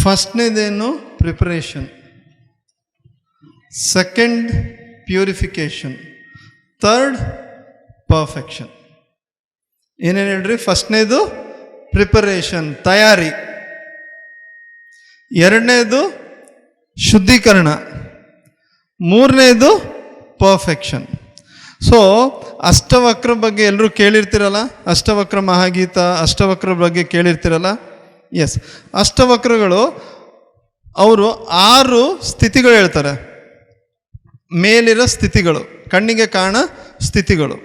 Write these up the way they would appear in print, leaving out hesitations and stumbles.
ಫಸ್ಟ್ನೇದೇನು preparation, second purification, third perfection. ಏನೇನು ಹೇಳ್ರಿ? ಫಸ್ಟ್ನೇದು preparation, ತಯಾರಿ. ಎರಡನೇದು ಶುದ್ಧೀಕರಣ. ಮೂರನೇದು ಪರ್ಫೆಕ್ಷನ್. ಸೊ ಅಷ್ಟವಕ್ರ ಬಗ್ಗೆ ಎಲ್ಲರೂ ಕೇಳಿರ್ತೀರಲ್ಲ, ಅಷ್ಟವಕ್ರ ಮಹಾಗೀತ, ಅಷ್ಟವಕ್ರ ಬಗ್ಗೆ ಕೇಳಿರ್ತೀರಲ್ಲ. ಎಸ್, ಅಷ್ಟವಕ್ರಗಳು ಅವರು 6 ಸ್ಥಿತಿಗಳು ಹೇಳ್ತಾರೆ. ಮೇಲಿರೋ ಸ್ಥಿತಿಗಳು, ಕಣ್ಣಿಗೆ ಕಾಣ ಸ್ಥಿತಿಗಳು.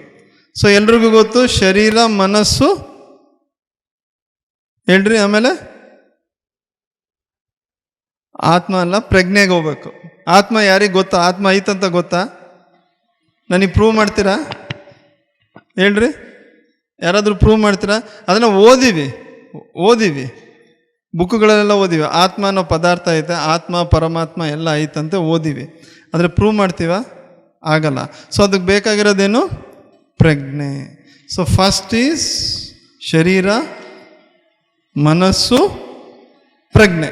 ಸೊ ಎಲ್ರಿಗೂ ಗೊತ್ತು, ಶರೀರ, ಮನಸ್ಸು ಹೇಳ್ರಿ, ಆಮೇಲೆ ಆತ್ಮ ಅಲ್ಲ, ಪ್ರಜ್ಞೆಗೆ ಹೋಗ್ಬೇಕು. ಆತ್ಮ ಯಾರಿಗೆ ಗೊತ್ತಾ? ಆತ್ಮ ಐತಂತ ಗೊತ್ತಾ? ನನಗೆ ಪ್ರೂವ್ ಮಾಡ್ತೀರಾ? ಹೇಳ್ರಿ, ಯಾರಾದರೂ ಪ್ರೂವ್ ಮಾಡ್ತೀರಾ? ಅದನ್ನು ಓದಿವಿ, ಬುಕ್ಗಳಲ್ಲೆಲ್ಲ ಓದಿವಿ. ಆತ್ಮ ಅನ್ನೋ ಪದಾರ್ಥ ಐತೆ, ಆತ್ಮ ಪರಮಾತ್ಮ ಎಲ್ಲ ಐತಂತೆ ಓದಿವಿ. ಆದರೆ ಪ್ರೂವ್ ಮಾಡ್ತೀವ? ಆಗಲ್ಲ. ಸೊ ಅದಕ್ಕೆ ಬೇಕಾಗಿರೋದೇನು? ಪ್ರಜ್ಞೆ. ಸೊ ಫಸ್ಟ್ ಈಸ್ ಶರೀರ, ಮನಸ್ಸು, ಪ್ರಜ್ಞೆ.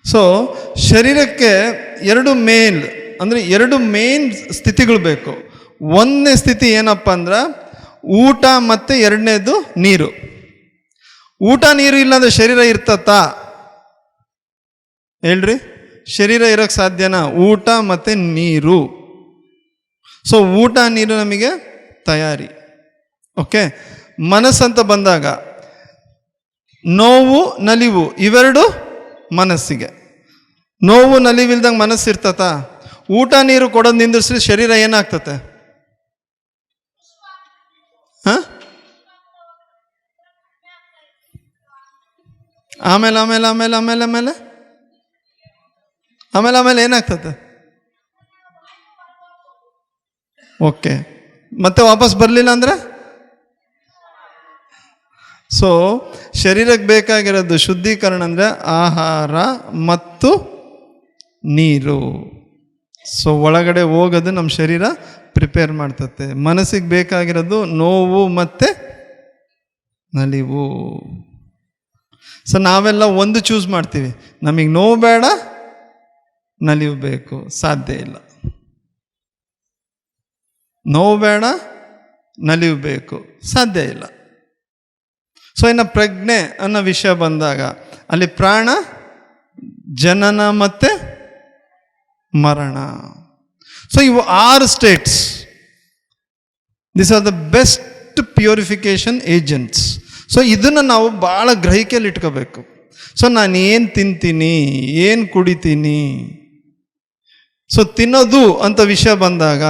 ಸೊ ಶರೀರಕ್ಕೆ 2 ಮೇನ್, ಅಂದರೆ 2 ಮೇನ್ ಸ್ಥಿತಿಗಳು ಬೇಕು. ಒಂದನೇ ಸ್ಥಿತಿ ಏನಪ್ಪ ಅಂದ್ರೆ ಊಟ, ಮತ್ತು ಎರಡನೇದು ನೀರು. ಊಟ ನೀರು ಇಲ್ಲಾಂದ್ರೆ ಶರೀರ ಇರ್ತತಾ? ಹೇಳ್ರಿ, ಶರೀರ ಇರೋಕ್ಕೆ ಸಾಧ್ಯನಾ? ಊಟ ಮತ್ತು ನೀರು. ಸೊ ಊಟ ನೀರು ನಮಗೆ ತಯಾರಿ. ಓಕೆ. ಮನಸ್ಸಂತ ಬಂದಾಗ ನೋವು, ನಲಿವು ಇವೆರಡು ಮನಸ್ಸಿಗೆ. ನೋವು ನಲಿವಿಲ್ದಂಗೆ ಮನಸ್ಸು ಇರ್ತತ? ಊಟ ನೀರು ಕೊಡೋದು ನಿಂದಿಸ್ರಿ, ಶರೀರ ಏನಾಗ್ತತೆ? ಆಮೇಲೆ ಆಮೇಲೆ ಆಮೇಲೆ ಆಮೇಲೆ ಆಮೇಲೆ ಆಮೇಲೆ ಆಮೇಲೆ ಏನಾಗ್ತದೆ? ಓಕೆ, ಮತ್ತೆ ವಾಪಸ್ ಬರಲಿಲ್ಲ ಅಂದರೆ? ಸೊ ಶರೀರಕ್ಕೆ ಬೇಕಾಗಿರೋದು ಶುದ್ಧೀಕರಣ ಅಂದರೆ ಆಹಾರ ಮತ್ತು ನೀರು. ಸೊ ಒಳಗಡೆ ಹೋಗೋದು ನಮ್ಮ ಶರೀರ ಪ್ರಿಪೇರ್ ಮಾಡ್ತತೆ. ಮನಸ್ಸಿಗೆ ಬೇಕಾಗಿರೋದು ನೋವು ಮತ್ತು ನಲಿವು. ಸೊ ನಾವೆಲ್ಲ ಒಂದು ಚೂಸ್ ಮಾಡ್ತೀವಿ, ನಮಗೆ ನೋವು ಬೇಡ, ನಲಿವು ಬೇಕು. ಸಾಧ್ಯ ಇಲ್ಲ. ನೋವು ಬೇಡ, ನಲಿವು ಬೇಕು, ಸಾಧ್ಯ ಇಲ್ಲ. ಸೊ ಇನ್ನು ಪ್ರಜ್ಞೆ ಅನ್ನೋ ವಿಷಯ ಬಂದಾಗ ಅಲ್ಲಿ ಪ್ರಾಣ, ಜನನ ಮತ್ತು ಮರಣ. ಸೊ ಇವು 6 States. This are the best purification agents. So ಇದನ್ನು ನಾವು ಭಾಳ ಗ್ರಹಿಕೆಯಲ್ಲಿ ಇಟ್ಕೋಬೇಕು. ಸೊ ನಾನು ಏನು ತಿಂತೀನಿ, ಏನು ಕುಡಿತೀನಿ. ಸೊ ತಿನ್ನೋದು ಅಂತ ವಿಷಯ ಬಂದಾಗ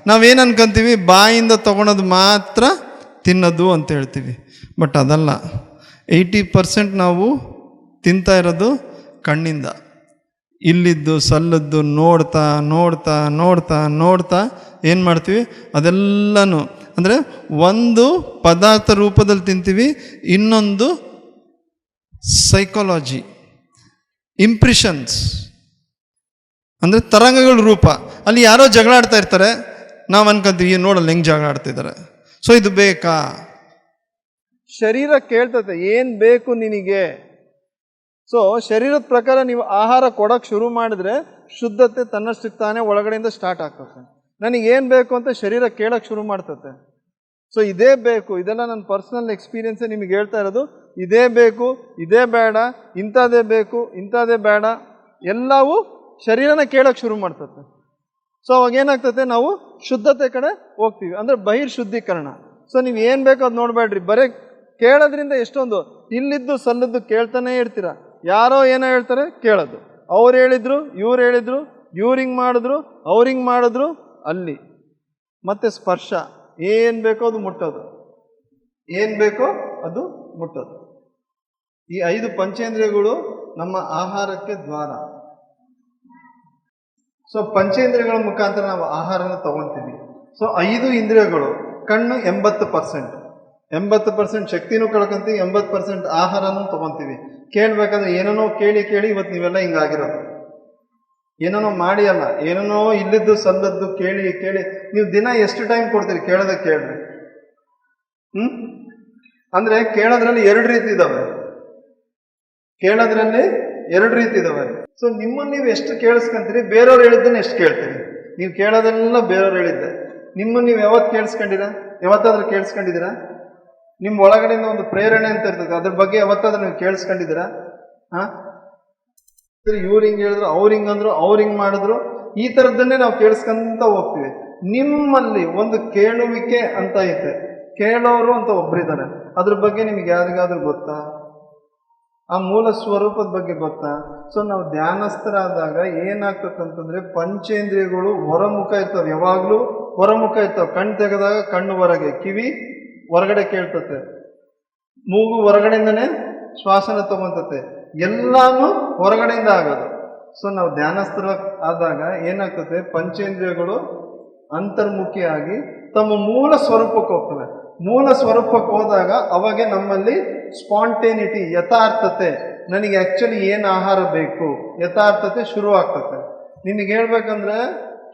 ನಾವೇನು ಅನ್ಕೊಂತೀವಿ? ಬಾಯಿಂದ ತೊಗೊಳೋದು ಮಾತ್ರ ತಿನ್ನೋದು ಅಂತ ಹೇಳ್ತೀವಿ. ಬಟ್ ಅದಲ್ಲ. 80% ನಾವು ತಿಂತಾ ಇರೋದು ಕಣ್ಣಿಂದ. ಇಲ್ಲಿದ್ದು ಸಲ್ಲದ್ದು ನೋಡ್ತಾ ನೋಡ್ತಾ ನೋಡ್ತಾ ನೋಡ್ತಾ ಏನು ಮಾಡ್ತೀವಿ? ಅದೆಲ್ಲನೂ ಅಂದರೆ ಒಂದು ಪದಾರ್ಥ ರೂಪದಲ್ಲಿ ತಿಂತೀವಿ, ಇನ್ನೊಂದು ಸೈಕಾಲಜಿ, ಇಂಪ್ರೆಷನ್ಸ್ ಅಂದರೆ ತರಂಗಗಳ ರೂಪ. ಅಲ್ಲಿ ಯಾರೋ ಜಗಳ ಆಡ್ತಾ ಇರ್ತಾರೆ, ನಾವು ಅನ್ಕೊಂತೀವಿ ನೋಡಲ್ಲ ಹೆಂಗೆ ಜಗಳ ಆಡ್ತಿದ್ದಾರೆ. ಸೊ ಇದು ಬೇಕಾ? ಶರೀರ ಕೇಳ್ತತೆ ಏನು ಬೇಕು ನಿನಗೆ. ಸೊ ಶರೀರದ ಪ್ರಕಾರ ನೀವು ಆಹಾರ ಕೊಡೋಕ್ಕೆ ಶುರು ಮಾಡಿದ್ರೆ ಶುದ್ಧತೆ ತನ್ನಷ್ಟಕ್ಕೆ ತಾನೇ ಒಳಗಡೆಯಿಂದ ಸ್ಟಾರ್ಟ್ ಆಗ್ತದೆ. ನನಗೇನು ಬೇಕು ಅಂತ ಶರೀರ ಕೇಳೋಕ್ಕೆ ಶುರು ಮಾಡ್ತತೆ. ಸೊ ಇದೇ ಬೇಕು, ಇದೆಲ್ಲ ನನ್ನ ಪರ್ಸ್ನಲ್ ಎಕ್ಸ್ಪೀರಿಯನ್ಸೇ ನಿಮಗೆ ಹೇಳ್ತಾ ಇರೋದು. ಇದೇ ಬೇಕು, ಇದೇ ಬೇಡ, ಇಂಥದ್ದೇ ಬೇಕು, ಇಂಥದ್ದೇ ಬೇಡ, ಎಲ್ಲವೂ ಶರೀರನ ಕೇಳೋಕ್ಕೆ ಶುರು ಮಾಡ್ತತೆ. ಸೊ ಅವಾಗ ಏನಾಗ್ತತೆ? ನಾವು ಶುದ್ಧತೆ ಕಡೆ ಹೋಗ್ತೀವಿ, ಅಂದರೆ ಬಹಿರ್ಶುದ್ಧೀಕರಣ. ಸೊ ನೀವು ಏನು ಬೇಕೋ ಅದು ನೋಡಬೇಡ್ರಿ, ಬರೀ ಕೇಳೋದ್ರಿಂದ ಎಷ್ಟೊಂದು ಇಲ್ಲಿದ್ದು ಸಲ್ಲದ್ದು ಕೇಳ್ತಾನೆ ಇರ್ತೀರ. ಯಾರೋ ಏನೋ ಹೇಳ್ತಾರೆ ಕೇಳೋದು, ಅವ್ರು ಹೇಳಿದ್ರು, ಇವ್ರು ಹೇಳಿದ್ರು, ಇವ್ರು ಹಿಂಗೆ ಮಾಡಿದ್ರು, ಅವ್ರು ಹಿಂಗೆ ಮಾಡಿದ್ರು, ಅಲ್ಲಿ ಮತ್ತೆ ಸ್ಪರ್ಶ. ಏನು ಬೇಕೋ ಅದು ಮುಟ್ಟೋದು, ಏನು ಬೇಕೋ ಅದು ಮುಟ್ಟೋದು. ಈ 5 ಪಂಚೇಂದ್ರಿಯಗಳು ನಮ್ಮ ಆಹಾರಕ್ಕೆ ದ್ವಾರ. ಸೊ ಪಂಚೇಂದ್ರಿಯಗಳ ಮುಖಾಂತರ ನಾವು ಆಹಾರನ ತಗೊಳ್ತೀವಿ. ಸೊ 5 ಇಂದ್ರಿಯಗಳು, ಕಣ್ಣು 80%, 80% ಶಕ್ತಿನೂ ಕಳ್ಕೊಂತೀವಿ, 80% ಆಹಾರನೂ ತಗೊಂತೀವಿ. ಕೇಳ್ಬೇಕಾದ್ರೆ ಏನೇನೋ ಕೇಳಿ ಕೇಳಿ ಇವತ್ತು ನೀವೆಲ್ಲ ಹಿಂಗಾಗಿರೋದು. ಏನೇನೋ ಮಾಡಿ ಅಲ್ಲ, ಏನೇನೋ ಇಲ್ಲಿದ್ದು ಸಲ್ಲದ್ದು ಕೇಳಿ ಕೇಳಿ. ನೀವು ದಿನ ಎಷ್ಟು ಟೈಮ್ ಕೊಡ್ತೀರಿ ಕೇಳೋದಕ್ಕೆ? ಕೇಳ್ರಿ. ಅಂದ್ರೆ ಕೇಳೋದ್ರಲ್ಲಿ 2 ರೀತಿ ಇದಾವೆ. ಕೇಳೋದ್ರಲ್ಲಿ 2 ರೀತಿ ಇದಾವೆ. ಸೊ ನಿಮ್ಮನ್ನು ನೀವು ಎಷ್ಟು ಕೇಳಿಸ್ಕೊಂತೀರಿ, ಬೇರೆಯವ್ರು ಹೇಳಿದ್ದನ್ನ ಎಷ್ಟು ಕೇಳ್ತೀರಿ. ನೀವು ಕೇಳೋದೆಲ್ಲ ಬೇರೆಯವ್ರು ಹೇಳಿದ್ದೆ. ನಿಮ್ಮನ್ನು ನೀವು ಯಾವತ್ತು ಕೇಳಿಸ್ಕೊಂಡಿರಾ? ಯಾವತ್ತಾದ್ರೂ ಕೇಳಿಸ್ಕೊಂಡಿದ್ದೀರಾ? ನಿಮ್ಮ ಒಳಗಡೆಯಿಂದ ಒಂದು ಪ್ರೇರಣೆ ಅಂತ ಇರ್ತದೆ, ಅದ್ರ ಬಗ್ಗೆ ಯಾವತ್ತಾದ್ರೂ ನೀವು ಕೇಳಿಸ್ಕೊಂಡಿದ್ದೀರಾ? ಇವ್ರು ಹಿಂಗೆ ಹೇಳಿದ್ರು, ಅವ್ರು ಹಿಂಗಂದ್ರು, ಅವ್ರು ಹಿಂಗೆ ಮಾಡಿದ್ರು, ಈ ಥರದ್ದನ್ನೇ ನಾವು ಕೇಳಿಸ್ಕೊಂತ ಹೋಗ್ತೀವಿ. ನಿಮ್ಮಲ್ಲಿ ಒಂದು ಕೇಳುವಿಕೆ ಅಂತ ಐತೆ, ಕೇಳೋರು ಅಂತ ಒಬ್ಬರಿದ್ದಾರೆ. ಅದ್ರ ಬಗ್ಗೆ ನಿಮ್ಗೆ ಯಾರಿಗಾದ್ರೂ ಗೊತ್ತಾ? ಆ ಮೂಲ ಸ್ವರೂಪದ ಬಗ್ಗೆ ಗೊತ್ತಾ? ಸೊ ನಾವು ಧ್ಯಾನಸ್ಥರಾದಾಗ ಏನಾಗ್ತಕ್ಕಂತಂದ್ರೆ ಪಂಚೇಂದ್ರಿಯಗಳು ಹೊರಮುಖ ಇರ್ತವೆ, ಯಾವಾಗ್ಲೂ ಹೊರಮುಖ ಇರ್ತವೆ. ಕಣ್ಣು ತೆಗೆದಾಗ ಕಣ್ಣು ಹೊರಗೆ, ಕಿವಿ ಹೊರಗಡೆ ಕೇಳ್ತತೆ, ಮೂಗು ಹೊರಗಡೆಯಿಂದನೇ ಶ್ವಾಸನ ತಗೊಂತತೆ, ಎಲ್ಲಾನು ಹೊರಗಡೆಯಿಂದ ಆಗೋದು. ಸೊ ನಾವು ಧ್ಯಾನಸ್ಥರ ಆದಾಗ ಏನಾಗ್ತದೆ, ಪಂಚೇಂದ್ರಿಯಗಳು ಅಂತರ್ಮುಖಿಯಾಗಿ ತಮ್ಮ ಮೂಲ ಸ್ವರೂಪಕ್ಕೆ ಹೋಗ್ತವೆ. ಮೂಲ ಸ್ವರೂಪಕ್ಕೆ ಹೋದಾಗ ಅವಾಗೆ ನಮ್ಮಲ್ಲಿ ಸ್ಪಾಂಟೇನಿಟಿ, ಯಥಾರ್ಥತೆ, ನನಗೆ ಆಕ್ಚುಲಿ ಏನು ಆಹಾರ ಬೇಕು, ಯಥಾರ್ಥತೆ ಶುರು ಆಗ್ತದೆ. ನಿಮಗೆ ಹೇಳ್ಬೇಕಂದ್ರೆ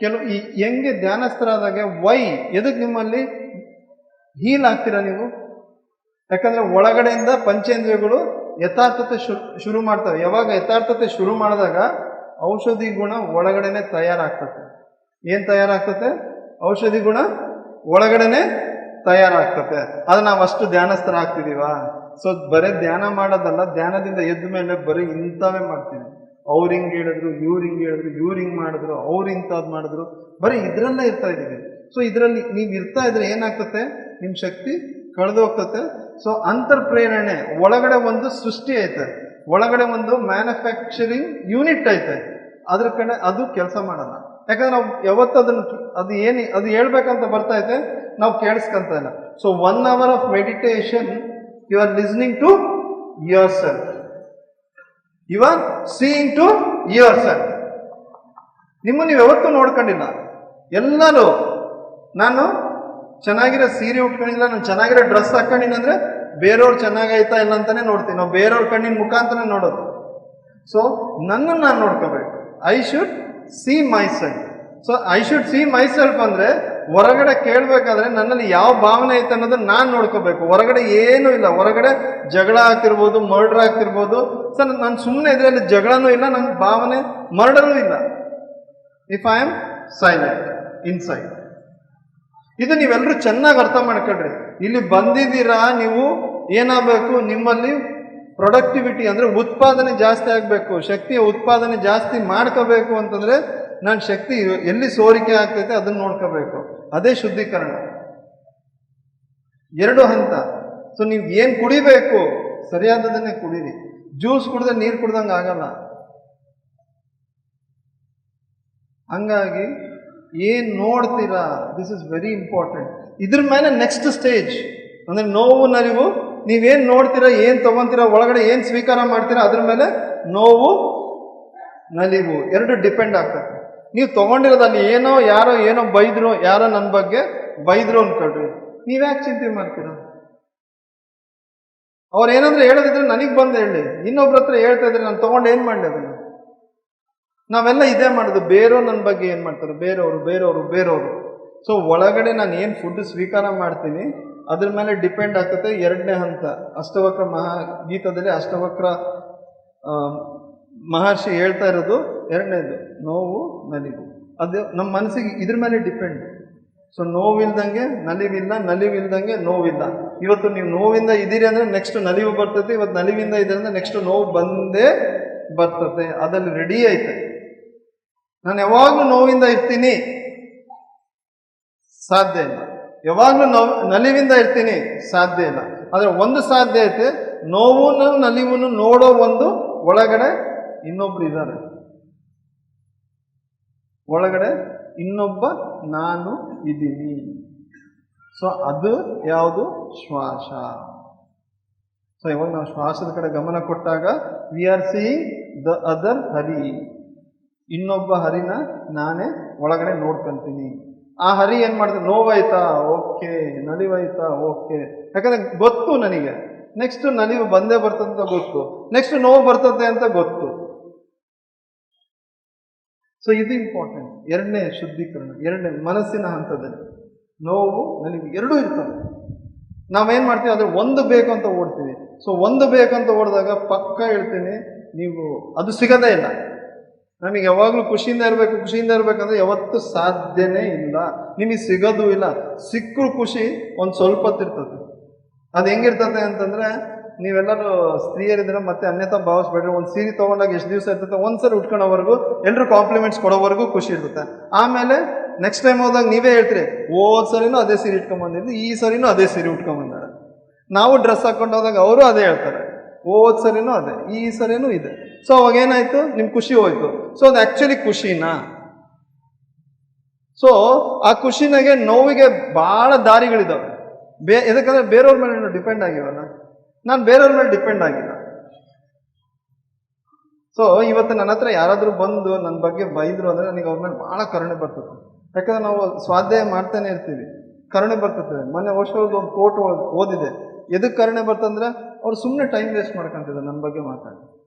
ಕೆಲವು ಹೆಂಗೆ ಧ್ಯಾನಸ್ಥರಾದಾಗ ಎದಕ್ಕೆ ನಿಮ್ಮಲ್ಲಿ ಹೀಲ್ ಆಗ್ತೀರಾ ನೀವು? ಯಾಕಂದ್ರೆ ಒಳಗಡೆಯಿಂದ ಪಂಚೇಂದ್ರಿಯಗಳು ಯಥಾರ್ಥತೆ ಶುರು ಮಾಡ್ತವೆ. ಯಾವಾಗ ಯಥಾರ್ಥತೆ ಶುರು ಮಾಡಿದಾಗ ಔಷಧಿ ಗುಣ ಒಳಗಡೆನೆ ತಯಾರಾಗ್ತದೆ. ಏನ್ ತಯಾರಾಗ್ತದೆ? ಔಷಧಿ ಗುಣ ಒಳಗಡೆನೆ ತಯಾರಾಗ್ತದೆ. ಅದು ನಾವು ಅಷ್ಟು ಧ್ಯಾನಸ್ಥರ ಆಗ್ತಿದೀವ? ಸೊ ಬರೀ ಧ್ಯಾನ ಮಾಡೋದಲ್ಲ, ಧ್ಯಾನದಿಂದ ಎದ್ದ ಮೇಲೆ ಬರೀ ಇಂಥವೇ ಮಾಡ್ತೀವಿ. ಅವ್ರು ಹಿಂಗೆ ಹೇಳಿದ್ರು, ಇವ್ರು ಹಿಂಗೆ ಹೇಳಿದ್ರು, ಇವ್ರು ಹಿಂಗೆ ಮಾಡಿದ್ರು, ಅವ್ರು ಇಂಥದ್ದು ಮಾಡಿದ್ರು, ಬರೀ ಇದ್ರಲ್ಲೇ ಇರ್ತಾ ಇದ್ದೀವಿ. ಸೊ ಇದರಲ್ಲಿ ನೀವು ಇರ್ತಾ ಇದ್ರೆ ಏನಾಗ್ತತೆ, ನಿಮ್ಮ ಶಕ್ತಿ ಕಳೆದು ಹೋಗ್ತತೆ. ಸೊ ಅಂತರ್ಪ್ರೇರಣೆ, ಒಳಗಡೆ ಒಂದು ಸೃಷ್ಟಿ ಐತೆ, ಒಳಗಡೆ ಒಂದು ಮ್ಯಾನುಫ್ಯಾಕ್ಚರಿಂಗ್ ಯೂನಿಟ್ ಐತೆ, ಅದ್ರ ಕಡೆ ಅದು ಕೆಲಸ ಮಾಡಲ್ಲ. ಯಾಕಂದ್ರೆ ನಾವು ಯಾವತ್ತು ಅದು ಹೇಳ್ಬೇಕಂತ ಬರ್ತಾ ಐತೆ, ನಾವು ಕೇಳಿಸ್ಕೊಂತ ಇಲ್ಲ. So 1 hour of meditation, you are listening to yourself, you are seeing to yourself. ನಿಮ್ಮನ್ನು ನೀವು ಯಾವತ್ತೂ ನೋಡ್ಕೊಂಡಿಲ್ಲ. ಎಲ್ಲರೂ ನಾನು ಚೆನ್ನಾಗಿರೋ ಸೀರೆ ಉಟ್ಕೊಂಡಿಲ್ಲ, ನಾನು ಚೆನ್ನಾಗಿರೋ ಡ್ರೆಸ್ ಹಾಕೊಂಡಿನಿ ಅಂದ್ರೆ ಬೇರೆಯವ್ರು ಚೆನ್ನಾಗೈತಾ ಇಲ್ಲ ಅಂತಾನೆ ನೋಡ್ತೀನಿ. ನಾವು ಬೇರೆಯವ್ರ ಕಣ್ಣಿನ ಮುಖ ಅಂತಾನೆ ನೋಡೋದು. ಸೊ ನನ್ನನ್ನು ನಾನು ನೋಡ್ಕೋಬೇಕು. I should see my self. So I should see my self ಅಂದ್ರೆ ಹೊರಗಡೆ ಕೇಳಬೇಕಾದ್ರೆ ನನ್ನಲ್ಲಿ ಯಾವ ಭಾವನೆ ಐತೆ ಅನ್ನೋದನ್ನ ನಾನು ನೋಡ್ಕೋಬೇಕು. ಹೊರಗಡೆ ಏನೂ ಇಲ್ಲ, ಹೊರಗಡೆ ಜಗಳ ಆಗ್ತಿರ್ಬೋದು, ಮರ್ಡರ್ ಆಗ್ತಿರ್ಬೋದು. ಸೊ ನಾನು ಸುಮ್ಮನೆ ಇದರಲ್ಲಿ ಜಗಳನೂ ಇಲ್ಲ, ನನ್ನ ಭಾವನೆ ಮರ್ಡರೂ ಇಲ್ಲ. If I am silent inside. ಇದು ನೀವೆಲ್ಲರೂ ಚೆನ್ನಾಗಿ ಅರ್ಥ ಮಾಡ್ಕೊಳ್ರಿ. ಇಲ್ಲಿ ಬಂದಿದ್ದೀರಾ, ನೀವು ಏನಾಗಬೇಕು, ನಿಮ್ಮಲ್ಲಿ ಪ್ರೊಡಕ್ಟಿವಿಟಿ ಅಂದ್ರೆ ಉತ್ಪಾದನೆ ಜಾಸ್ತಿ ಆಗಬೇಕು, ಶಕ್ತಿಯ ಉತ್ಪಾದನೆ ಜಾಸ್ತಿ ಮಾಡ್ಕೋಬೇಕು. ಅಂತಂದ್ರೆ ನಾನು ಶಕ್ತಿ ಎಲ್ಲಿ ಸೋರಿಕೆ ಆಗ್ತೈತೆ ಅದನ್ನ ನೋಡ್ಕೋಬೇಕು. ಅದೇ ಶುದ್ಧೀಕರಣ. 2 ಹಂತ. ಸೊ ನೀವು ಏನು ಕುಡಿಬೇಕು, ಸರಿಯಾದದನ್ನೇ ಕುಡೀರಿ. ಜ್ಯೂಸ್ ಕುಡಿದ್ರೆ ನೀರು ಕುಡ್ದಂಗೆ ಆಗಲ್ಲ. ಹಂಗಾಗಿ ಏನ್ ನೋಡ್ತೀರಾ, ದಿಸ್ ಇಸ್ ವೆರಿ ಇಂಪಾರ್ಟೆಂಟ್. ಇದ್ರ ಮೇಲೆ ನೆಕ್ಸ್ಟ್ ಸ್ಟೇಜ್ ಅಂದ್ರೆ ನೋವು, ನಲಿವು. ನೀವೇನ್ ನೋಡ್ತೀರಾ, ಏನ್ ತಗೊಂತೀರಾ, ಒಳಗಡೆ ಏನ್ ಸ್ವೀಕಾರ ಮಾಡ್ತೀರಾ, ಅದ್ರ ಮೇಲೆ ನೋವು ನಲಿವು 2 ಡಿಪೆಂಡ್ ಆಗ್ತದೆ. ನೀವು ತಗೊಂಡಿರೋದು ಅಲ್ಲಿ ಯಾರೋ ಏನೋ ಬೈದ್ರು, ಯಾರೋ ನನ್ನ ಬಗ್ಗೆ ಬೈದ್ರು ಅನ್ಕೊಳ್ರಿ, ನೀವ್ಯಾಕೆ ಚಿಂತೆ ಮಾಡ್ತೀರಾ? ಅವ್ರು ಏನಾದ್ರೂ ಹೇಳೋದಿದ್ರೆ ನನಗೆ ಬಂದು ಹೇಳಿ. ಇನ್ನೊಬ್ರ ಹತ್ರ ಹೇಳ್ತಾ ಇದ್ರೆ ನಾನು ತಗೊಂಡು ಏನ್ ಮಾಡಲಿ ಅದನ್ನ? ನಾವೆಲ್ಲ ಇದೇ ಮಾಡೋದು. ಬೇರೆಯವ್ರು ನನ್ನ ಬಗ್ಗೆ ಏನ್ ಮಾಡ್ತಾರೆ, ಬೇರೆಯವರು. ಸೊ ಒಳಗಡೆ ನಾನು ಏನು ಫುಡ್ ಸ್ವೀಕಾರ ಮಾಡ್ತೀನಿ ಅದ್ರ ಮೇಲೆ ಡಿಪೆಂಡ್ ಆಗ್ತದೆ. 2ನೇ ಹಂತ ಅಷ್ಟವಕ್ರ ಗೀತದಲ್ಲಿ ಅಷ್ಟವಕ್ರ ಮಹರ್ಷಿ ಹೇಳ್ತಾ ಇರೋದು 2ನೇದು ನೋವು ನಲಿವು. ಅದು ನಮ್ಮ ಮನಸ್ಸಿಗೆ ಇದ್ರ ಮೇಲೆ ಡಿಪೆಂಡ್. ಸೊ ನೋವಿಲ್ದಂಗೆ ನಲಿವಿಲ್ಲ, ನಲಿವಿಲ್ದಂಗೆ ನೋವಿಲ್ಲ. ಇವತ್ತು ನೀವು ನೋವಿಂದ ಇದ್ದೀರಿ ಅಂದ್ರೆ ನೆಕ್ಸ್ಟ್ ನಲಿವು ಬರ್ತದೆ, ಇವತ್ತು ನಲಿವಿಂದ ಇದ್ದೀರಿ ಅಂದ್ರೆ ನೆಕ್ಸ್ಟ್ ನೋವು ಬಂದೇ ಬರ್ತದೆ. ಅದಲ್ಲಿ ರೆಡಿ ಐತೆ. ನಾನು ಯಾವಾಗ್ಲೂ ನೋವಿಂದ ಇರ್ತೀನಿ ಸಾಧ್ಯ ಇಲ್ಲ, ಯಾವಾಗ್ಲೂ ನಲಿವಿಂದ ಇರ್ತೀನಿ ಸಾಧ್ಯ ಇಲ್ಲ. ಆದ್ರೆ ಒಂದು ಸಾಧ್ಯ ಐತೆ, ನೋವನ್ನು ನಲಿವನ್ನು ನೋಡೋ ಒಂದು ಒಳಗಡೆ ಇನ್ನೊಬ್ರು ಇದ್ದಾರೆ. ಒಳಗಡೆ ಇನ್ನೊಬ್ಬ ನಾನು ಇದ್ದೀನಿ. ಸೊ ಅದು ಯಾವುದು? ಶ್ವಾಸ. ಸೊ ಇವಾಗ ನಾವು ಶ್ವಾಸದ ಕಡೆ ಗಮನ ಕೊಟ್ಟಾಗ we are seeing the other Hari. ಇನ್ನೊಬ್ಬ ಹರಿನ ನಾನೇ ಒಳಗಡೆ ನೋಡ್ಕೊಂತೀನಿ. ಆ ಹರಿ ಏನ್ ಮಾಡ್ತಾರೆ, ನೋವಾಯ್ತಾ ಓಕೆ, ನಲಿವಾಯ್ತಾ ಓಕೆ, ಯಾಕಂದ್ರೆ ಗೊತ್ತು ನನಗೆ ನೆಕ್ಸ್ಟ್ ನಲಿವು ಬಂದೇ ಬರ್ತಂತ ಗೊತ್ತು, ನೆಕ್ಸ್ಟ್ ನೋವು ಬರ್ತದೆ ಅಂತ ಗೊತ್ತು. ಸೊ ಇದು ಇಂಪಾರ್ಟೆಂಟ್. ಎರಡನೇ ಶುದ್ಧೀಕರಣ, ಎರಡನೇ ಮನಸ್ಸಿನ ಹಂತದಲ್ಲಿ ನೋವು ನಲಿವು ಎರಡೂ ಇರ್ತವೆ. ನಾವೇನ್ ಮಾಡ್ತೀವಿ ಅಂದ್ರೆ ಒಂದು ಬೇಕು ಅಂತ ಓಡ್ತೀವಿ. ಸೊ ಒಂದು ಬೇಕಂತ ಓಡಿದಾಗ ಪಕ್ಕ ಹೇಳ್ತೀನಿ, ನೀವು ಅದು ಸಿಗದೇ ಇಲ್ಲ. ನಮಗೆ ಯಾವಾಗಲೂ ಖುಷಿಯಿಂದ ಇರ್ಬೇಕಂದ್ರೆ ಯಾವತ್ತೂ ಸಾಧ್ಯನೇ ಇಲ್ಲ, ನಿಮಗೆ ಸಿಗೋದು ಇಲ್ಲ. ಸಿಕ್ಕರು ಖುಷಿ ಒಂದು ಸ್ವಲ್ಪ ಹೊತ್ತಿರ್ತದೆ. ಅದು ಹೆಂಗಿರ್ತದೆ ಅಂತಂದ್ರೆ, ನೀವೆಲ್ಲರೂ ಸ್ತ್ರೀಯರಿದ್ರೆ ಮತ್ತೆ ಅನ್ಯತಾ ಭಾವಿಸ್ಬೇಡ್ರಿ, ಒಂದು ಸೀರೆ ತೊಗೊಂಡಾಗ ಎಷ್ಟು ದಿವಸ ಇರ್ತದೆ, ಒಂದ್ಸರಿ ಉಟ್ಕೊಳ್ಳೋವರೆಗೂ ಎಲ್ಲರೂ ಕಾಂಪ್ಲಿಮೆಂಟ್ಸ್ ಕೊಡೋವರೆಗೂ ಖುಷಿ ಇರ್ತದೆ. ಆಮೇಲೆ ನೆಕ್ಸ್ಟ್ ಟೈಮ್ ಹೋದಾಗ ನೀವೇ ಹೇಳ್ತೀರಿ, ಹೋದ್ ಸರಿನೂ ಅದೇ ಸೀರೆ ಇಟ್ಕೊಂಡ್ಬಂದಿದ್ದು, ಈ ಸರಿನೂ ಅದೇ ಸೀರೆ ಉಟ್ಕೊಂಡ್ಬಂದಾರೆ. ನಾವು ಡ್ರೆಸ್ ಹಾಕೊಂಡು ಹೋದಾಗ ಅವರು ಅದೇ ಹೇಳ್ತಾರೆ, ಹೋದ್ ಸರಿನೂ ಅದೇ, ಈ ಸರಿನೂ ಇದೆ. ಸೊ ಅವಾಗ ಏನಾಯ್ತು, ನಿಮ್ ಖುಷಿ ಹೋಯ್ತು. ಸೊ ಅದು ಆಕ್ಚುಲಿ ಖುಷಿನಾ? ಸೊ ಆ ಖುಷಿನಾಗೆ ನೋವಿಗೆ ಬಹಳ ದಾರಿಗಳಿದಾವೆ. ಎದಕ್ಕಂದ್ರೆ ಬೇರೆಯವ್ರ ಮೇಲೆ ಡಿಪೆಂಡ್ ಆಗಿವಲ್ಲ, ನಾನು ಬೇರೆಯವ್ರ ಮೇಲೆ ಡಿಪೆಂಡ್ ಆಗಿಲ್ಲ. ಸೊ ಇವತ್ತು ನನ್ನ ಹತ್ರ ಯಾರಾದ್ರೂ ಬಂದು ನನ್ನ ಬಗ್ಗೆ ಬೈದ್ರು ಅಂದ್ರೆ ನನಗೆ ಅವ್ರ ಮೇಲೆ ಬಹಳ ಕರುಣೆ ಬರ್ತದೆ. ಯಾಕಂದ್ರೆ ನಾವು ಸ್ವಾಧ್ಯಾಯ ಮಾಡ್ತಾನೆ ಇರ್ತೀವಿ, ಕರುಣೆ ಬರ್ತದೆ. ಮೊನ್ನೆ ವರ್ಷದ ಒಂದು ಕೋಟ್ ಓದಿದೆ, ಎದಕ್ಕೆ ಕರುಣೆ ಬರ್ತಂದ್ರೆ ಅವ್ರು ಸುಮ್ಮನೆ ಟೈಮ್ ವೇಸ್ಟ್ ಮಾಡ್ಕೊಂತಿದ್ದಾರೆ ನನ್ನ ಬಗ್ಗೆ ಮಾತಾಡಿ.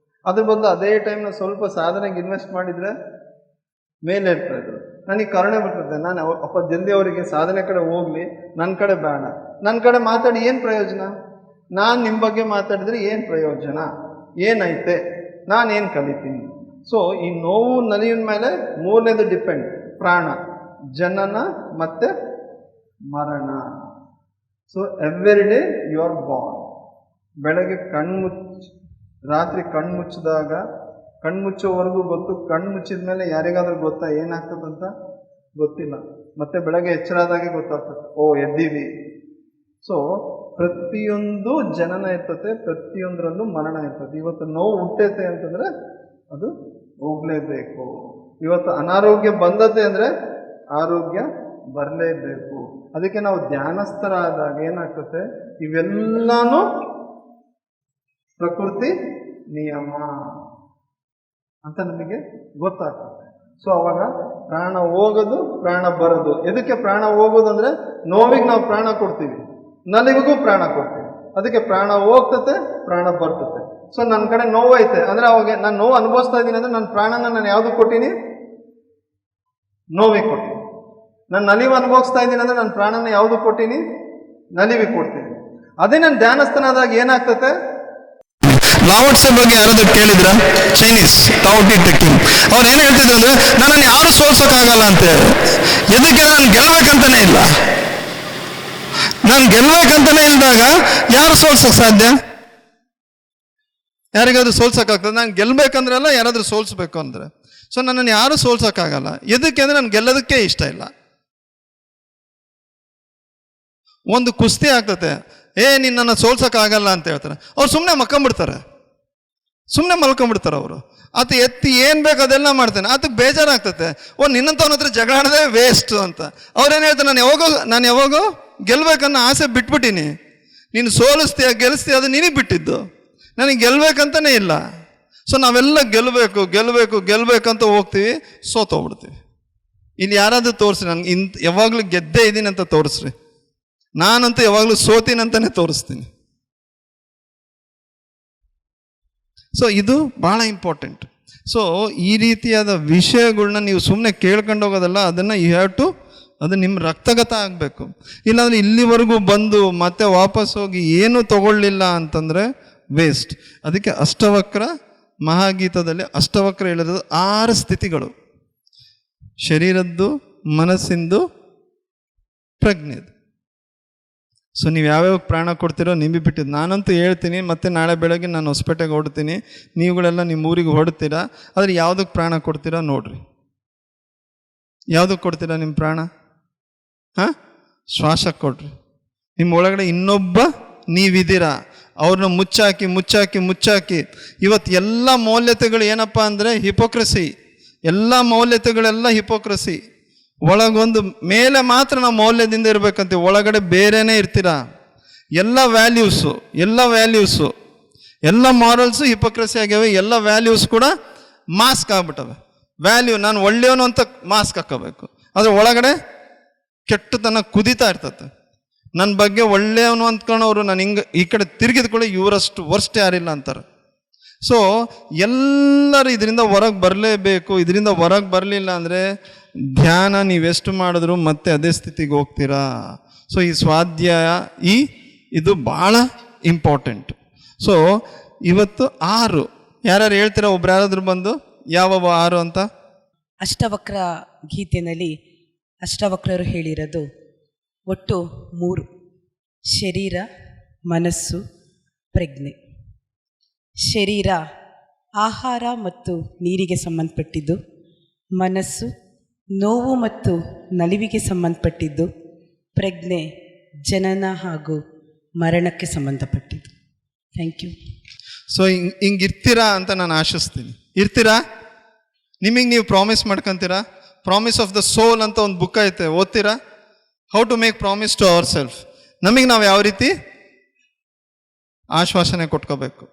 ಅದ್ರ ಬದಲು ಅದೇ ಟೈಮ್ನ ಸ್ವಲ್ಪ ಸಾಧನೆಗೆ ಇನ್ವೆಸ್ಟ್ ಮಾಡಿದ್ರೆ ಮೇಲೆ ಇರ್ತಾ ಇದ್ರು. ನನಗೆ ಕರುಣೆ ಬರ್ತದೆ. ನಾನು ಅಪ್ಪ ಜಲ್ದಿ ಅವರಿಗೆ ಸಾಧನೆ ಕಡೆ ಹೋಗ್ಲಿ, ನನ್ನ ಕಡೆ ಬೇಡ. ನನ್ನ ಕಡೆ ಮಾತಾಡಿ ಏನು ಪ್ರಯೋಜನ? ನಾನು ನಿಮ್ಮ ಬಗ್ಗೆ ಮಾತಾಡಿದ್ರೆ ಏನು ಪ್ರಯೋಜನ? ಏನೈತೆ? ನಾನೇನು ಕಲಿತೀನಿ? ಸೊ ಈ ನೋವು ನಲಿವಿನ ಮೇಲೆ ಮೂರನೇದು ಡಿಪೆಂಡ್, ಪ್ರಾಣ, ಜನನ ಮತ್ತೆ ಮರಣ. So every day you are born. ಬೆಳಗ್ಗೆ ರಾತ್ರಿ ಕಣ್ಮುಚ್ಚಿದಾಗ, ಕಣ್ಮುಚ್ಚೋವರೆಗೂ ಗೊತ್ತು, ಕಣ್ಮುಚ್ಚಿದ ಮೇಲೆ ಯಾರಿಗಾದ್ರೂ ಗೊತ್ತಾ ಏನಾಗ್ತದಂತ? ಗೊತ್ತಿಲ್ಲ. ಮತ್ತೆ ಬೆಳಗ್ಗೆ ಎಚ್ಚರಾದಾಗೆ ಗೊತ್ತಾಗ್ತದೆ, ಓ ಎದ್ದೀವಿ. ಸೊ ಪ್ರತಿಯೊಂದು ಜನನ ಇರ್ತದೆ, ಪ್ರತಿಯೊಂದರಲ್ಲೂ ಮರಣ ಇರ್ತದೆ. ಇವತ್ತು ನೋವು ಹುಟ್ಟೈತೆ ಅಂತಂದ್ರೆ ಅದು ಹೋಗ್ಲೇಬೇಕು. ಇವತ್ತು ಅನಾರೋಗ್ಯ ಬಂದತೆ ಅಂದ್ರೆ ಆರೋಗ್ಯ ಬರಲೇಬೇಕು. ಅದಕ್ಕೆ ನಾವು ಧ್ಯಾನಸ್ಥರಾದಾಗ ಏನಾಗ್ತದೆ, ಇವೆಲ್ಲಾನು ಪ್ರಕೃತಿ ನಿಯಮ ಅಂತ ನಮಗೆ ಗೊತ್ತಾಗ್ತದೆ. ಸೊ ಅವಾಗ ಪ್ರಾಣ ಹೋಗೋದು, ಪ್ರಾಣ ಬರೋದು. ಎದಕ್ಕೆ ಪ್ರಾಣ ಹೋಗೋದು ಅಂದ್ರೆ, ನೋವಿಗೆ ನಾವು ಪ್ರಾಣ ಕೊಡ್ತೀವಿ, ನಲಿವಿಗೂ ಪ್ರಾಣ ಕೊಡ್ತೀವಿ. ಅದಕ್ಕೆ ಪ್ರಾಣ ಹೋಗ್ತತೆ, ಪ್ರಾಣ ಬರ್ತತೆ. ಸೊ ನನ್ನ ಕಡೆ ನೋವೈತೆ ಅಂದ್ರೆ ಅವಾಗ ನಾನು ನೋವು ಅನುಭವಿಸ್ತಾ ಇದ್ದೀನಿ ಅಂದ್ರೆ ನನ್ನ ಪ್ರಾಣನ ನಾನು ಯಾವ್ದು ಕೊಟ್ಟಿನಿ? ನೋವಿಗೆ ಕೊಟ್ಟಿನಿ. ನಾನು ನಲಿವು ಅನುಭವಿಸ್ತಾ ಇದ್ದೀನಿ ಅಂದ್ರೆ ನನ್ನ ಪ್ರಾಣನ ಯಾವ್ದು ಕೊಟ್ಟಿನಿ? ನಲಿವಿಗೆ ಕೊಡ್ತೀನಿ. ಅದೇ ನನ್ನ ಧ್ಯಾನಸ್ಥಾನದಾಗ ಏನಾಗ್ತತೆ? ಲಾವಟ್ಸೆ ಬಗ್ಗೆ ಯಾರಾದ್ರೂ ಕೇಳಿದ್ರ? ಚೈನೀಸ್ ಟಾವಟಿ ಟೆಕ್ಕಿಂಗ್ ಅವ್ರು ಏನ್ ಹೇಳ್ತಿದ್ರು ಅಂದ್ರೆ, ನನ್ನನ್ನು ಯಾರು ಸೋಲ್ಸೋಕ್ಕಾಗಲ್ಲ ಅಂತ ಹೇಳಿ. ಎದಕ್ಕೆ? ನಾನು ಗೆಲ್ಬೇಕಂತಾನೆ ಇಲ್ಲ. ನಾನು ಗೆಲ್ಬೇಕಂತಾನೆ ಇಲ್ದಾಗ ಯಾರು ಸೋಲ್ಸಕ್ ಸಾಧ್ಯ? ಯಾರಿಗಾದ್ರೂ ಸೋಲ್ಸಕ್ಕಾಗ್ತದೆ? ನಾನು ಗೆಲ್ಬೇಕಂದ್ರಲ್ಲ, ಯಾರಾದ್ರೂ ಸೋಲ್ಸ್ಬೇಕು ಅಂದ್ರೆ. ಸೊ ನನ್ನನ್ನು ಯಾರು ಸೋಲ್ಸಕ್ಕಾಗಲ್ಲ. ಎದಕ್ಕೆ ಅಂದ್ರೆ ನಾನು ಗೆಲ್ಲೋದಕ್ಕೆ ಇಷ್ಟ ಇಲ್ಲ. ಒಂದು ಕುಸ್ತಿ ಆಗ್ತತೆ, ನಿನ್ನನ್ನು ಸೋಲ್ಸಕ್ಕಾಗಲ್ಲ ಅಂತ ಹೇಳ್ತಾರೆ. ಅವ್ರು ಸುಮ್ಮನೆ ಮಲ್ಕೊಂಡ್ಬಿಡ್ತಾರೆ, ಸುಮ್ಮನೆ ಮಲ್ಕೊಂಡ್ಬಿಡ್ತಾರೆ ಅವರು. ಆತ ಎತ್ತಿ ಏನು ಬೇಕು ಅದೆಲ್ಲ ಮಾಡ್ತಾನೆ. ಆತಕ್ಕೆ ಬೇಜಾರಾಗ್ತತೆ, ನಿನ್ನಂತವನ ಹತ್ರ ಜಗಳ ಆಡೋದೇ ವೇಸ್ಟ್ ಅಂತ. ಅವ್ರೇನು ಹೇಳ್ತಾರೆ, ನಾನು ಯಾವಾಗೋ ಗೆಲ್ಬೇಕನ್ನೋ ಆಸೆ ಬಿಟ್ಬಿಟ್ಟಿನಿ. ನೀನು ಸೋಲಿಸ್ತೀಯ ಗೆಲ್ಲಿಸ್ತೀಯ ಅದು ನಿನಗೆ ಬಿಟ್ಟಿದ್ದು, ನನಗೆ ಗೆಲ್ಬೇಕಂತನೇ ಇಲ್ಲ. ಸೊ ನಾವೆಲ್ಲ ಗೆಲ್ಬೇಕಂತ ಹೋಗ್ತೀವಿ, ಸೋತೋಗ್ಬಿಡ್ತೀವಿ. ಇಲ್ಲಿ ಯಾರಾದ್ರೂ ತೋರಿಸ್ರಿ, ನನಗೆ ಯಾವಾಗಲೂ ಗೆದ್ದೇ ಇದ್ದೀನಿ ಅಂತ ತೋರಿಸ್ರಿ. ನಾನಂತೂ ಯಾವಾಗಲೂ ಸೋತೀನಂತಾನೆ ತೋರಿಸ್ತೀನಿ. ಸೊ ಇದು ಬಹಳ ಇಂಪಾರ್ಟೆಂಟ್. ಸೊ ಈ ರೀತಿಯಾದ ವಿಷಯಗಳನ್ನ ನೀವು ಸುಮ್ಮನೆ ಕೇಳ್ಕೊಂಡು ಹೋಗೋದಲ್ಲ, ಅದನ್ನು ಯು ಹ್ಯಾವ್ ಟು, ಅದು ನಿಮ್ಮ ರಕ್ತಗತ ಆಗಬೇಕು. ಇಲ್ಲಾಂದರೆ ಇಲ್ಲಿವರೆಗೂ ಬಂದು ಮತ್ತೆ ವಾಪಸ್ ಹೋಗಿ ಏನೂ ತಗೊಳ್ಳಿಲ್ಲ ಅಂತಂದರೆ ವೇಸ್ಟ್. ಅದಕ್ಕೆ ಅಷ್ಟವಕ್ರ ಮಹಾಗೀತದಲ್ಲಿ ಅಷ್ಟವಕ್ರ ಹೇಳಿರೋದು 6 ಸ್ಥಿತಿಗಳು: ಶರೀರದ್ದು, ಮನಸ್ಸಿಂದು, ಪ್ರಜ್ಞೆದು. ಸೊ ನೀವು ಯಾವ್ಯಾವ ಪ್ರಾಣ ಕೊಡ್ತೀರೋ ನಿಮಗೆ ಬಿಟ್ಟಿದ್ದು. ನಾನಂತೂ ಹೇಳ್ತೀನಿ, ಮತ್ತೆ ನಾಳೆ ಬೆಳಗ್ಗೆ ನಾನು ಹೊಸಪೇಟೆಗೆ ಹೊಡ್ತೀನಿ, ನೀವುಗಳೆಲ್ಲ ನಿಮ್ಮ ಊರಿಗೆ ಹೊಡ್ತೀರಾ. ಆದರೆ ಯಾವುದಕ್ಕೆ ಪ್ರಾಣ ಕೊಡ್ತೀರಾ ನೋಡ್ರಿ. ಯಾವುದಕ್ಕೆ ಕೊಡ್ತೀರಾ ನಿಮ್ಮ ಪ್ರಾಣ? ಶ್ವಾಸಕ್ಕೆ ಕೊಡ್ರಿ. ನಿಮ್ಮ ಒಳಗಡೆ ಇನ್ನೊಬ್ಬ ನೀವಿದ್ದೀರಾ, ಅವ್ರನ್ನ ಮುಚ್ಚಾಕಿ ಇವತ್ತು ಎಲ್ಲ ಮೌಲ್ಯತೆಗಳು ಏನಪ್ಪ ಅಂದರೆ ಹಿಪೋಕ್ರಸಿ. ಎಲ್ಲ ಮೌಲ್ಯತೆಗಳೆಲ್ಲ ಹಿಪೋಕ್ರಸಿ. ಒಳಗೊಂದು ಮೇಲೆ ಮಾತ್ರ ನಾವು ಮೌಲ್ಯದಿಂದ ಇರಬೇಕಂತೀವಿ, ಒಳಗಡೆ ಬೇರೆನೇ ಇರ್ತೀರಾ. ಎಲ್ಲ ವ್ಯಾಲ್ಯೂಸು ಎಲ್ಲ ಮಾರಲ್ಸು ಹಿಪೋಕ್ರಸಿ ಆಗ್ಯಾವೆ. ಎಲ್ಲ ವ್ಯಾಲ್ಯೂಸ್ ಕೂಡ ಮಾಸ್ಕ್ ಆಗ್ಬಿಟ್ಟವೆ. ವ್ಯಾಲ್ಯೂ ನಾನು ಒಳ್ಳೆಯವನು ಅಂತ ಮಾಸ್ಕ್ ಹಾಕೋಬೇಕು, ಆದರೆ ಒಳಗಡೆ ಕೆಟ್ಟತನ ಕುದೀತಾ ಇರ್ತದೆ. ನನ್ನ ಬಗ್ಗೆ ಒಳ್ಳೆಯವನು ಅಂದ್ಕೊಂಡವ್ರು ನಾನು ಹಿಂಗೆ ಈ ಕಡೆ ತಿರುಗಿದ್ಕೊಳ್ಳಿ ಇವರಷ್ಟು ವರ್ಸ್ಟ್ ಯಾರಿಲ್ಲ ಅಂತಾರೆ. ಸೊ ಎಲ್ಲರೂ ಇದರಿಂದ ಹೊರಗೆ ಬರಲೇಬೇಕು. ಇದರಿಂದ ಹೊರಗೆ ಬರಲಿಲ್ಲ ಅಂದರೆ ಧ್ಯಾನ ನೀವೆಷ್ಟು ಮಾಡಿದ್ರು ಮತ್ತೆ ಅದೇ ಸ್ಥಿತಿಗೆ ಹೋಗ್ತೀರಾ. ಸೊ ಈ ಸ್ವಾಧ್ಯಾಯ ಇದು ಭಾಳ ಇಂಪಾರ್ಟೆಂಟ್. ಸೊ ಇವತ್ತು 6 ಯಾರ್ಯಾರು ಹೇಳ್ತೀರಾ? ಒಬ್ರು ಯಾರಾದರೂ ಬಂದು ಯಾವ 6 ಅಂತ? ಅಷ್ಟವಕ್ರ ಗೀತೆಯಲ್ಲಿ ಅಷ್ಟವಕ್ರರು ಹೇಳಿರೋದು ಒಟ್ಟು 3: ಶರೀರ, ಮನಸ್ಸು, ಪ್ರಜ್ಞೆ. ಶರೀರ ಆಹಾರ ಮತ್ತು ನೀರಿಗೆ ಸಂಬಂಧಪಟ್ಟಿದ್ದು, ಮನಸ್ಸು ನೋವು ಮತ್ತು ನಲಿವಿಗೆ ಸಂಬಂಧಪಟ್ಟಿದ್ದು, ಪ್ರಜ್ಞೆ ಜನನ ಹಾಗೂ ಮರಣಕ್ಕೆ ಸಂಬಂಧಪಟ್ಟಿದ್ದು. Thank you. ಸೊ ಹಿಂಗಿರ್ತೀರಾ ಅಂತ ನಾನು ಆಶಿಸ್ತೀನಿ. ಇರ್ತೀರಾ? ನಿಮಗೆ ನೀವು ಪ್ರಾಮಿಸ್ ಮಾಡ್ಕೊತೀರಾ? ಪ್ರಾಮಿಸ್ ಆಫ್ ದ ಸೋಲ್ ಅಂತ ಒಂದು ಬುಕ್ ಐತೆ, ಓದ್ತೀರಾ? How to make promise to our self. ನಮಗೆ ನಾವು ಯಾವ ರೀತಿ ಆಶ್ವಾಸನೆ ಕೊಟ್ಕೋಬೇಕು,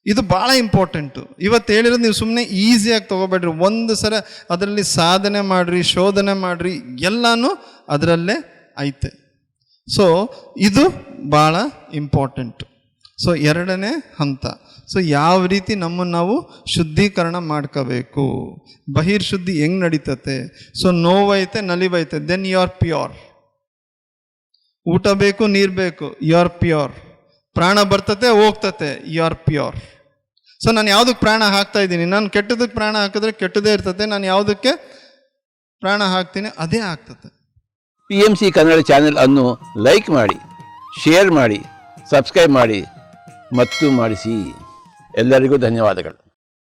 ಇದು ಭಾಳ ಇಂಪಾರ್ಟೆಂಟು. ಇವತ್ತು ಹೇಳಿರೋದು ನೀವು ಸುಮ್ಮನೆ ಈಸಿಯಾಗಿ ತೊಗೋಬೇಡ್ರಿ. ಒಂದು ಸಲ ಅದರಲ್ಲಿ ಸಾಧನೆ ಮಾಡಿರಿ, ಶೋಧನೆ ಮಾಡಿರಿ, ಎಲ್ಲನೂ ಅದರಲ್ಲೇ ಐತೆ. ಸೊ ಇದು ಭಾಳ ಇಂಪಾರ್ಟೆಂಟು. ಸೊ 2ನೇ ಹಂತ. ಸೊ ಯಾವ ರೀತಿ ನಮ್ಮನ್ನು ನಾವು ಶುದ್ಧೀಕರಣ ಮಾಡ್ಕೋಬೇಕು, ಬಹಿರ್ಶುದ್ಧಿ ಹೆಂಗೆ ನಡೀತತೆ. ಸೊ ನೋವೈತೆ, ನಲಿವೈತೆ, ದೆನ್ ಯು ಆರ್ ಪ್ಯೂರ್. ಊಟ ಬೇಕು, ನೀರು ಬೇಕು, ಯು ಆರ್ ಪ್ಯೂರ್. ಪ್ರಾಣ ಬರ್ತತೆ, ಹೋಗ್ತತೆ, ಯು ಆರ್ ಪ್ಯೂರ್. ಸೊ ನಾನು ಯಾವುದಕ್ಕೆ ಪ್ರಾಣ ಹಾಕ್ತಾ ಇದ್ದೀನಿ? ನಾನು ಕೆಟ್ಟದಕ್ಕೆ ಪ್ರಾಣ ಹಾಕಿದ್ರೆ ಕೆಟ್ಟದೇ ಇರ್ತತೆ. ನಾನು ಯಾವುದಕ್ಕೆ ಪ್ರಾಣ ಹಾಕ್ತೀನಿ ಅದೇ ಆಗ್ತದೆ. PMC ಕನ್ನಡ ಚಾನೆಲ್ ಅನ್ನು ಲೈಕ್ ಮಾಡಿ, ಶೇರ್ ಮಾಡಿ, ಸಬ್ಸ್ಕ್ರೈಬ್ ಮಾಡಿ ಮತ್ತು ಮಾಡಿಸಿ. ಎಲ್ಲರಿಗೂ ಧನ್ಯವಾದಗಳು.